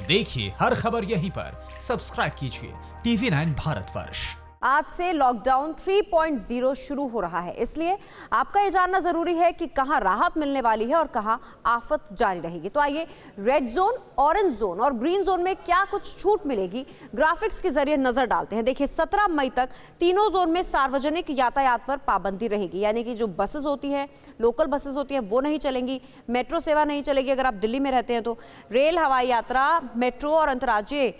देखिए हर खबर यहीं पर। सब्सक्राइब कीजिए TV9 भारतवर्ष। आज से लॉकडाउन 3.0 शुरू हो रहा है, इसलिए आपका ये जानना जरूरी है कि कहां राहत मिलने वाली है और कहां आफत जारी रहेगी। तो आइए रेड जोन, ऑरेंज जोन और ग्रीन जोन में क्या कुछ छूट मिलेगी, ग्राफिक्स के जरिए नजर डालते हैं। देखिए 17 मई तक तीनों जोन में सार्वजनिक यातायात पर पाबंदी रहेगी, यानी कि जो बसेस होती है, लोकल बसेस होती हैं, वो नहीं चलेंगी। मेट्रो सेवा नहीं चलेगी अगर आप दिल्ली में रहते हैं तो। रेल, हवाई यात्रा, मेट्रो और अंतर्राज्यीय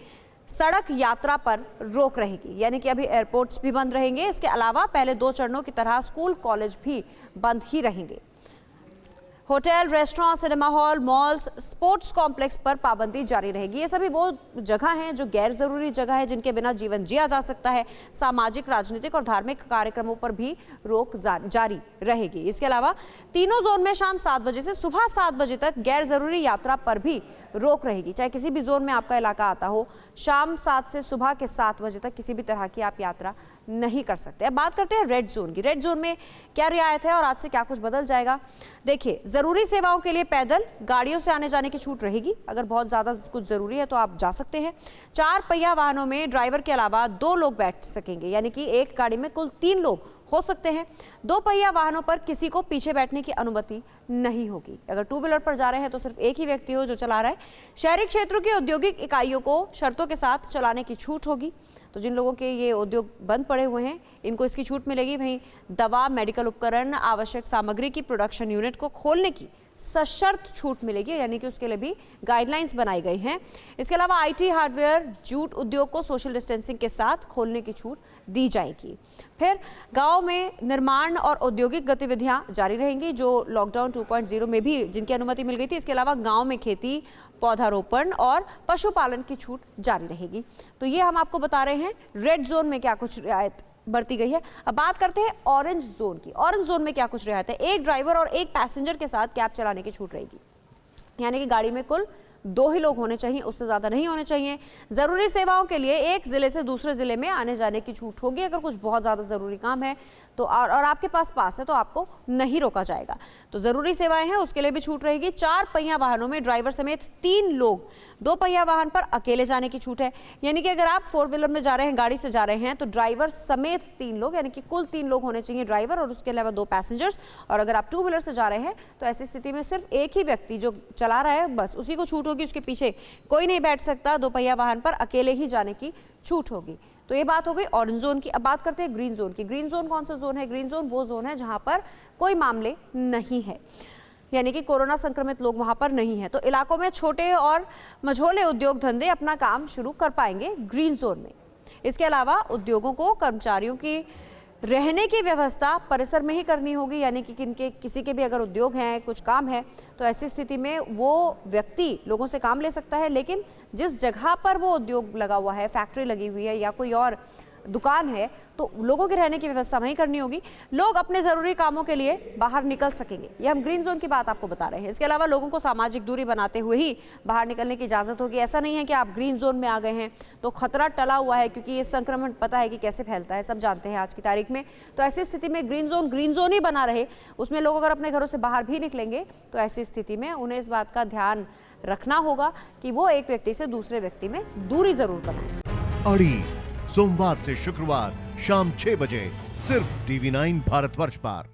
सड़क यात्रा पर रोक रहेगी, यानी कि अभी एयरपोर्ट्स भी बंद रहेंगे। इसके अलावा पहले 2 चरणों की तरह स्कूल, कॉलेज भी बंद ही रहेंगे। Hotel, restaurant, cinema hall, malls, sports complex पर पाबंदी जारी रहेगी। ये सभी वो जगह हैं जो गैर जरूरी जगह है, जिनके बिना जीवन जिया जा सकता है। सामाजिक, राजनीतिक और धार्मिक कार्यक्रमों पर भी रोक जारी रहेगी। इसके अलावा तीनों जोन में शाम 7 बजे से सुबह 7 बजे तक गैर जरूरी यात्रा पर भी रोक रहेगी। चाहे किसी भी जोन में आपका इलाका आता हो, शाम 7 से सुबह के 7 बजे तक किसी भी तरह की आप यात्रा नहीं कर सकते। अब बात करते हैं रेड जोन की। रेड जोन में क्या रियायत है और आज से क्या कुछ बदल जाएगा। देखिए जरूरी सेवाओं के लिए पैदल, गाड़ियों से आने जाने की छूट रहेगी। अगर बहुत ज्यादा कुछ जरूरी है तो आप जा सकते हैं। 4 पहिया वाहनों में ड्राइवर के अलावा 2 लोग बैठ सकेंगे, यानी कि एक गाड़ी में कुल 3 लोग हो सकते हैं। 2 पहिया वाहनों पर किसी को पीछे बैठने की अनुमति नहीं होगी। अगर 2 व्हीलर पर जा रहे हैं तो सिर्फ एक ही व्यक्ति हो जो चला रहा है। शहरी क्षेत्रों की औद्योगिक इकाइयों को शर्तों के साथ चलाने की छूट होगी। तो जिन लोगों के ये उद्योग बंद पड़े हुए हैं इनको इसकी छूट मिलेगी। वहीं दवा, मेडिकल उपकरण, आवश्यक सामग्री की प्रोडक्शन यूनिट को खोलने की सशर्त छूट मिलेगी, यानी कि उसके लिए भी गाइडलाइंस बनाई गई हैं। इसके अलावा IT, हार्डवेयर, जूट उद्योग को सोशल डिस्टेंसिंग के साथ खोलने की छूट दी जाएगी। फिर गांव में निर्माण और औद्योगिक गतिविधियां जारी रहेंगी, जो लॉकडाउन 2.0 में भी जिनकी अनुमति मिल गई थी। इसके अलावा गांव में खेती, पौधारोपण और पशुपालन की छूट जारी रहेगी। तो ये हम आपको बता रहे हैं रेड जोन में क्या कुछ रियायत बढ़ती गई है। अब बात करते हैं ऑरेंज जोन की। ऑरेंज जोन में क्या कुछ रियायत है। एक ड्राइवर और एक पैसेंजर के साथ कैब चलाने की छूट रहेगी, यानी कि गाड़ी में कुल 2 ही लोग होने चाहिए, उससे ज्यादा नहीं होने चाहिए। जरूरी सेवाओं के लिए एक जिले से दूसरे जिले में आने जाने की छूट होगी। अगर कुछ बहुत ज्यादा जरूरी काम है तो और आपके पास है तो आपको नहीं रोका जाएगा। तो जरूरी सेवाएं हैं उसके लिए भी छूट रहेगी। 4 पहिया वाहनों में ड्राइवर समेत 3 लोग, 2 पहिया वाहन पर अकेले जाने की छूट है, यानी कि अगर आप 4 व्हीलर में जा रहे हैं, गाड़ी से जा रहे हैं, तो ड्राइवर समेत 3 लोग, यानी कि कुल 3 लोग होने चाहिए, ड्राइवर और उसके अलावा 2 पैसेंजर्स। और अगर आप 2 व्हीलर से जा रहे हैं तो ऐसी स्थिति में सिर्फ एक ही व्यक्ति जो चला रहा है बस उसी को छूट होगी, उसके पीछे कोई नहीं बैठ सकता। 2 पहिया वाहन पर अकेले ही जाने की छूट होगी। तो ये बात हो गई ऑरेंज जोन की। अब बात करते हैं ग्रीन जोन की। ग्रीन जोन कौन सा जोन है। ग्रीन जोन वो जोन है जहां पर कोई मामले नहीं है, यानी कि कोरोना संक्रमित लोग वहां पर नहीं है। तो इलाकों में छोटे और मझोले उद्योग धंधे अपना काम शुरू कर पाएंगे ग्रीन जोन में। इसके अलावा उद्योगों को कर्मचारियों की रहने की व्यवस्था परिसर में ही करनी होगी, यानी कि किसी के भी अगर उद्योग हैं, कुछ काम है, तो ऐसी स्थिति में वो व्यक्ति लोगों से काम ले सकता है, लेकिन जिस जगह पर वो उद्योग लगा हुआ है, फैक्ट्री लगी हुई है या कोई और दुकान है, तो लोगों के रहने की व्यवस्था वहीं करनी होगी। लोग अपने जरूरी कामों के लिए बाहर निकल सकेंगे। ये हम ग्रीन जोन की बात आपको बता रहे हैं। इसके अलावा लोगों को सामाजिक दूरी बनाते हुए ही बाहर निकलने की इजाजत होगी। ऐसा नहीं है कि आप ग्रीन जोन में आ गए हैं तो खतरा टला हुआ है, क्योंकि ये संक्रमण पता है कि कैसे फैलता है, सब जानते हैं आज की तारीख में। तो ऐसी स्थिति में ग्रीन जोन ही बना रहे, उसमें लोग अगर अपने घरों से बाहर भी निकलेंगे तो ऐसी स्थिति में उन्हें इस बात का ध्यान रखना होगा कि वो एक व्यक्ति से दूसरे व्यक्ति में दूरी जरूर बनाए। सोमवार से शुक्रवार शाम 6 बजे सिर्फ TV9 भारतवर्ष पर।